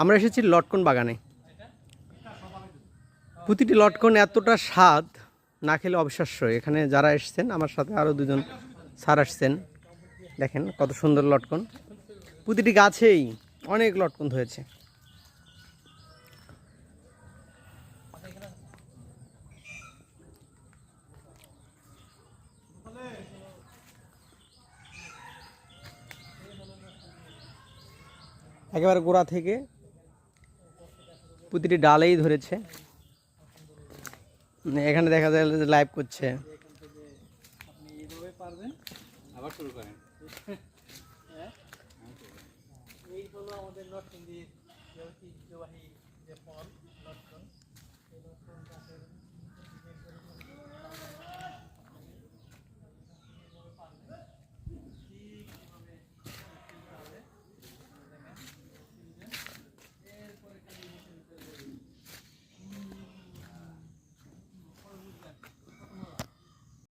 আমরা এসেছি লটকন বাগানে। প্রতিটি লটকন এতটা স্বাদ, না খেলে অবিশ্বাস্য। এখানে যারা এসছেন, আমার সাথে আরও দুজন স্যার আসছেন, দেখেন কত সুন্দর লটকন। প্রতিটি গাছেই অনেক লটকন ধরেছে। একেবারে গোড়া থেকে প্রতিটি ডালেই ধরেছে। এখানে দেখা যায় লাইভ করছে। আপনি এইভাবে পারবেন, আবার শুরু করেন। এই হলো আমাদের নরসিংদীর ঐতিহ্যবাহী যে ফল লটকন। এই লটকন গাছের